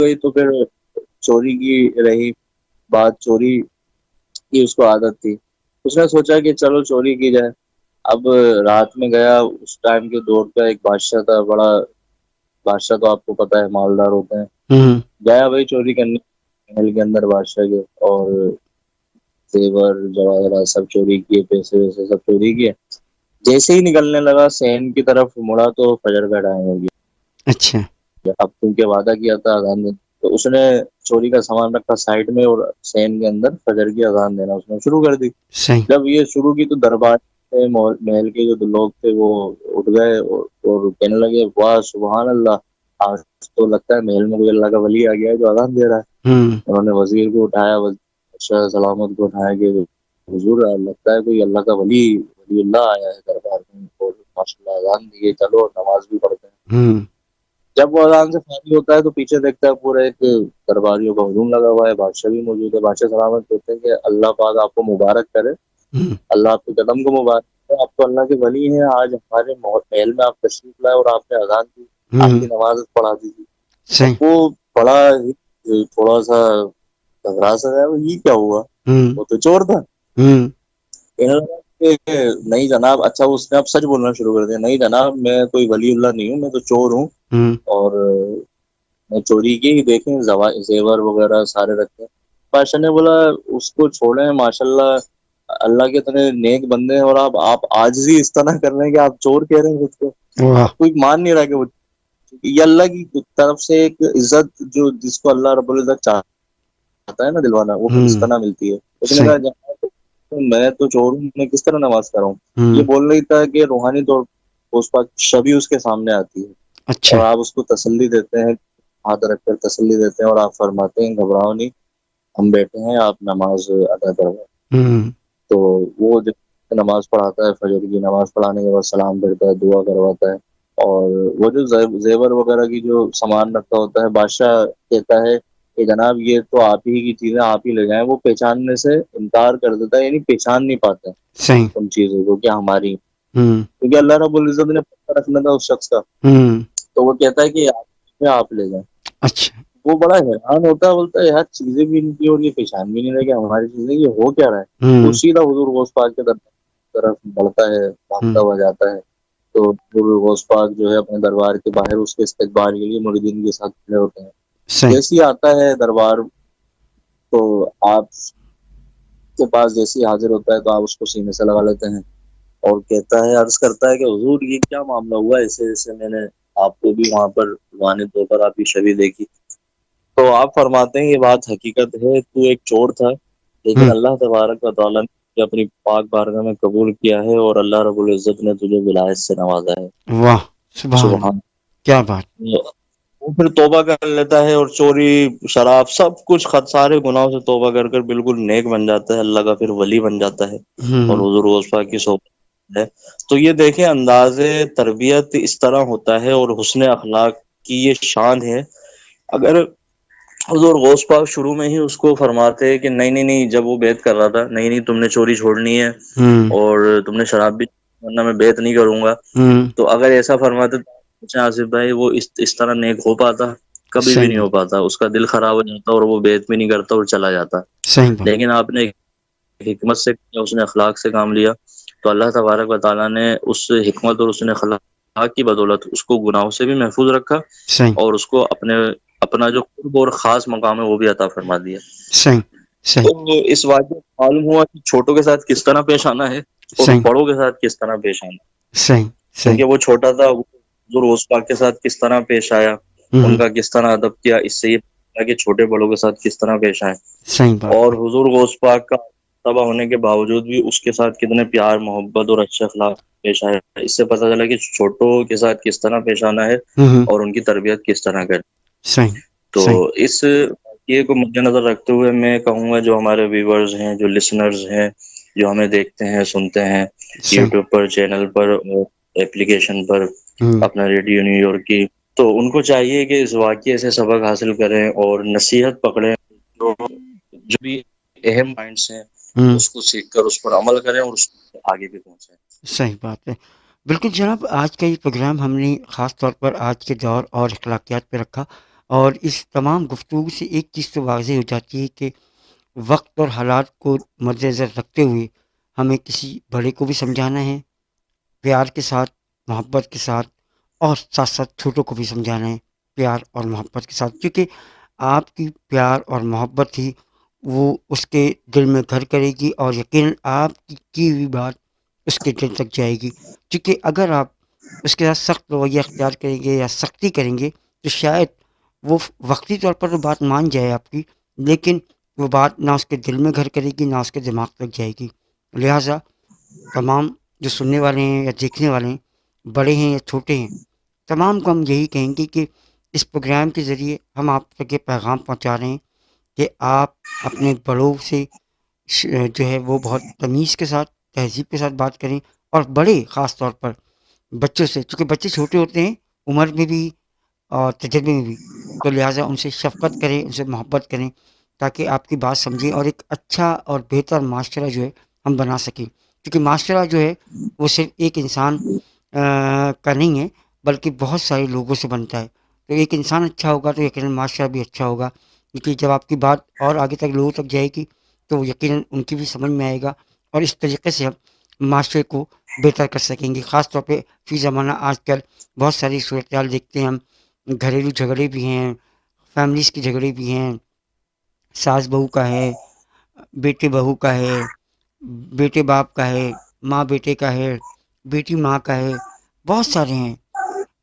گئی تو پھر چوری کی رہی بات، چوری کی اس کو عادت تھی. اس نے سوچا کہ چلو چوری کی جائے. اب رات میں گیا. اس ٹائم کے دور کا ایک بادشاہ تھا، بڑا بادشاہ تو آپ کو پتا ہے مالدار ہوتے ہیں. گیا بھائی چوری کرنے محل کے اندر بادشاہ کے، اور زیور جواہرات سب چوری کیے، پیسے ویسے سب چوری کیے. جیسے ہی نکلنے لگا صحن کی طرف مڑا تو فجر کا ٹائم ہو گیا. اچھا. اب کیونکہ وعدہ کیا تھا اذان دینے، تو اس نے چوری کا سامان رکھا سائڈ میں، اور صحن کے اندر فجر کی اذان دینا اس نے شروع کر دی. صحیح. جب یہ شروع کی تو دربار سے محل کے جو لوگ تھے وہ اٹھ گئے اور کہنے لگے واہ سبحان اللہ، آج تو لگتا ہے محل میں کوئی اللہ کا ولی آ گیا ہے جو اذان دے رہا ہے. انہوں نے وزیر کو اٹھایا، بادشاہ سلامت کو اٹھایا کہ حضور لگتا ہے کوئی اللہ کا ولی اللہ آیا ہے دربار میں، اور ماشاء اللہ اذان دیے، چلو نماز بھی پڑھتے ہیں. جب وہ اذان سے فارغ ہوتا ہے تو پیچھے دیکھتا ہے پورا ایک درباریوں کا ہجوم لگا ہوا ہے. بادشاہ بھی موجود ہے. بادشاہ سلامت کہتے ہیں کہ اللہ پاک آپ کو مبارک کرے، اللہ آپ کے قدم کو مبارک کرے، آپ تو اللہ کے ولی ہیں. آج ہمارے محل میں آپ تشریف لائے اور آپ نے اذان دی، آپ کی نماز پڑھا دیجیے. صحیح. وہ بڑا تھوڑا سا گھبرا سا گیا، یہ کیا ہوا؟ وہ تو چور تھا. کہنے لگا کہ نہیں جناب. اچھا اس نے اب سچ بولنا شروع کر دیا، نہیں جناب میں کوئی ولی اللہ نہیں ہوں، میں تو چور ہوں، اور میں چوری کی. دیکھیں زیور وغیرہ سارے رکھے. بادشاہ نے بولا اس کو چھوڑیں، ماشاء اللہ اللہ کے اتنے نیک بندے ہیں، اور آپ آج ہی اس طرح کر رہے ہیں کہ آپ چور کہہ رہے ہیں خود کو. کوئی مان نہیں رہا کہ وہ یہ اللہ کی طرف سے ایک عزت جو جس کو اللہ رب العزت چاہتا ہے نا دلوانا، وہ اس طرح ملتی ہے. اس نے کہا میں تو چور ہوں، میں کس طرح نماز کر رہا ہوں. یہ بول رہی تھا کہ روحانی طور پر اس پاک شبی اس کے سامنے آتی ہے، اچھا. اور آپ اس کو تسلی دیتے ہیں، ہاتھ رکھ کر تسلی دیتے ہیں، اور آپ فرماتے ہیں گھبراؤ نہیں، ہم بیٹھے ہیں، آپ نماز ادا کروائیں. تو وہ جب نماز پڑھاتا ہے، فجر کی نماز پڑھانے کے بعد سلام پھرتا ہے، دعا کرواتا ہے، اور وہ جو زیور وغیرہ کی جو سامان رکھا ہوتا ہے، بادشاہ کہتا ہے کہ جناب یہ تو آپ ہی کی چیزیں، آپ ہی لے جائیں. وہ پہچاننے سے انکار کر دیتا ہے، یعنی پہچان نہیں پاتا صحیح. ان چیزوں کو کیا ہماری، کیونکہ اللہ رب العزت نے پتہ رکھنا تھا اس شخص کا. تو وہ کہتا ہے کہ آپ لے جائیں. اچھا. وہ بڑا حیران ہوتا ہے، بولتا ہے یار چیزیں بھی ان کی اور یہ پہچان بھی نہیں رہے کہ ہماری چیزیں، یہ ہو کیا رہا ہے. تو سیدھا حضور غوث پاک کے طرف بڑھتا ہے، بھاگتا ہوا جاتا ہے. تو حضور غوث پاک جو ہے اپنے دربار کے باہر اس کے استقبال کے لیے مریدین کے ساتھ کھڑے ہوتے ہیں. جیسے ہی آتا ہے دربار تو آپ کے پاس جیسے ہی حاضر ہوتا ہے تو آپ اس کو سینے سے لگا لیتے ہیں، اور کہتا ہے، عرض کرتا ہے کہ حضور یہ کیا معاملہ ہوا؟ ایسے ایسے میں نے آپ کو بھی وہاں پر روحانی طور پر آپ کی شبیہ دیکھی. تو آپ فرماتے ہیں یہ بات حقیقت ہے، تو ایک چور تھا، لیکن اللہ تبارک و تعالیٰ نے اپنی پاک بارگاہ میں قبول کیا ہے، اور اللہ رب العزت نے تجھے ولایت سے نوازا ہے. واہ سبحان، کیا بات. وہ پھر توبہ کر لیتا ہے، اور چوری شراب سب کچھ سارے گناہوں سے توبہ کر کر بالکل نیک بن جاتا ہے، اللہ کا پھر ولی بن جاتا ہے، اور حضور غوث پاک کی صحبت ہے. تو یہ دیکھیں انداز تربیت اس طرح ہوتا ہے، اور حسن اخلاق کی یہ شان ہے. اگر حضور غوث پاک شروع میں ہی اس کو فرماتے کہ نہیں نہیں نہیں، جب وہ بیعت کر رہا تھا، نہیں نہیں تم نے چوری چھوڑنی ہے اور تم نے شراب بھی ورنہ میں بیعت نہیں کروں گا، تو اگر ایسا فرماتے تو آصف بھائی وہ اس طرح نیک ہو پاتا؟ کبھی بھی نہیں ہو پاتا. اس کا دل خراب ہو جاتا اور وہ بیعت بھی نہیں کرتا اور چلا جاتا. لیکن آپ نے حکمت سے، اس نے اخلاق سے کام لیا، تو اللہ تبارک و تعالیٰ نے اس حکمت اور اس نے اخلاق کی بدولت اس کو گناہوں سے بھی محفوظ رکھا، اور اس کو اپنا جو قرب اور خاص مقام ہے وہ بھی عطا فرما دیا. تو اس واقعے معلوم ہوا کہ چھوٹوں کے ساتھ کس طرح پیش آنا ہے اور بڑوں کے ساتھ کس طرح پیش آنا ہے. کیونکہ وہ چھوٹا تھا، حضور غوث پاک کے ساتھ کس طرح پیش آیا، ان کا کس طرح ادب کیا، اس سے یہ پتا کہ چھوٹے بڑوں کے ساتھ کس طرح پیش آئے. اور حضور غوث پاک کا تباہ ہونے کے باوجود بھی اس کے ساتھ کتنے پیار محبت اور اچھے اخلاق پیش آئے. اس سے پتہ چلا کہ چھوٹوں کے ساتھ کس طرح پیش آنا ہے اور ان کی تربیت کس طرح کریں. تو اس واقعے کو مد نظر رکھتے ہوئے میں کہوں گا جو ہمارے ویورز ہیں، جو لسنرز ہیں، جو ہمیں دیکھتے ہیں سنتے ہیں یوٹیوب پر، چینل پر اور اپلیکیشن پر، اپنا ریڈیو نیو یارک کی، تو ان کو چاہیے کہ اس واقعے سے سبق حاصل کریں اور نصیحت پکڑیں، جو بھی اہم پوائنٹس ہیں اس کو سیکھ کر اس پر عمل کریں اور اس کو آگے بھی پہنچیں. صحیح بات ہے. بالکل جناب، آج کا یہ پروگرام ہم نے خاص طور پر آج کے دور اور اخلاقیات پہ رکھا. اور اس تمام گفتگو سے ایک چیز تو واضح ہو جاتی ہے کہ وقت اور حالات کو مد نظر رکھتے ہوئے ہمیں کسی بڑے کو بھی سمجھانا ہے پیار کے ساتھ، محبت کے ساتھ، اور ساتھ ساتھ چھوٹوں کو بھی سمجھانا ہے پیار اور محبت کے ساتھ، کیونکہ آپ کی پیار اور محبت ہی وہ اس کے دل میں گھر کرے گی، اور یقیناً آپ کی ہوئی بات اس کے دل تک جائے گی. کیونکہ اگر آپ اس کے ساتھ سخت رویہ اختیار کریں گے یا سختی کریں گے تو شاید وہ وقتی طور پر تو بات مان جائے آپ کی، لیکن وہ بات نہ اس کے دل میں گھر کرے گی نہ اس کے دماغ تک جائے گی. لہٰذا تمام جو سننے والے ہیں یا دیکھنے والے ہیں، بڑے ہیں یا چھوٹے ہیں، تمام کو ہم یہی کہیں گے کہ اس پروگرام کے ذریعے ہم آپ تک یہ پیغام پہنچا رہے ہیں کہ آپ اپنے بڑوں سے جو ہے وہ بہت تمیز کے ساتھ، تہذیب کے ساتھ بات کریں، اور بڑے خاص طور پر بچوں سے، چونکہ بچے چھوٹے ہوتے ہیں عمر میں بھی اور تجربے میں بھی، تو لہٰذا ان سے شفقت کریں، ان سے محبت کریں تاکہ آپ کی بات سمجھیں اور ایک اچھا اور بہتر معاشرہ جو ہے ہم بنا سکیں. کیونکہ معاشرہ جو ہے وہ صرف ایک انسان کا نہیں ہے، بلکہ بہت سارے لوگوں سے بنتا ہے. تو ایک انسان اچھا ہوگا تو یقیناً معاشرہ بھی اچھا ہوگا، کیونکہ جب آپ کی بات اور آگے تک لوگوں تک جائے گی تو یقیناً ان کی بھی سمجھ میں آئے گا، اور اس طریقے سے ہم معاشرے کو بہتر کر سکیں گے. خاص طور پہ فی زمانہ آج کل بہت ساری صورتحال دیکھتے ہیں ہم، گھریلو جھگڑے بھی ہیں، فیملیز کے جھگڑے بھی ہیں، ساس بہو کا ہے، بیٹے بہو کا ہے، بیٹے باپ کا ہے، ماں بیٹے کا ہے، بیٹی ماں کا ہے، بہت سارے ہیں،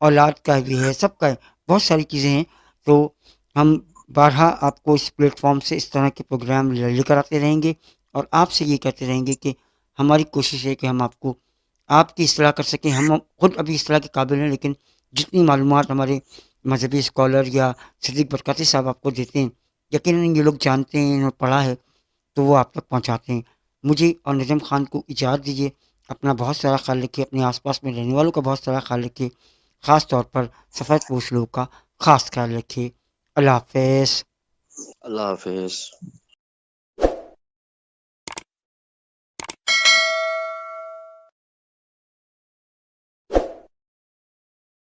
اولاد کا بھی ہے، سب کا ہے، بہت ساری چیزیں ہیں. تو ہم بارہا آپ کو اس پلیٹ فارم سے اس طرح کے پروگرام لے کر آتے رہیں گے، اور آپ سے یہ کہتے رہیں گے کہ ہماری کوشش ہے کہ ہم آپ کو آپ کی اصلاح کر سکیں. ہم خود ابھی اصلاح کے قابل ہیں، لیکن جتنی معلومات ہمارے مذہبی اسکالر یا صدیق برکاتی صاحب آپ کو دیتے ہیں، یقیناً یہ لوگ جانتے ہیں، انہوں نے پڑھا ہے، تو وہ آپ تک پہنچاتے ہیں. مجھے اور نجم خان کو اجازت دیجیے. اپنا بہت سارا خیال رکھیے، اپنے آس پاس میں رہنے والوں کا بہت سارا خیال رکھیے، خاص طور پر سفید پوش لوگوں کا خاص خیال رکھیے. اللہ حافظ. اللہ حافظ.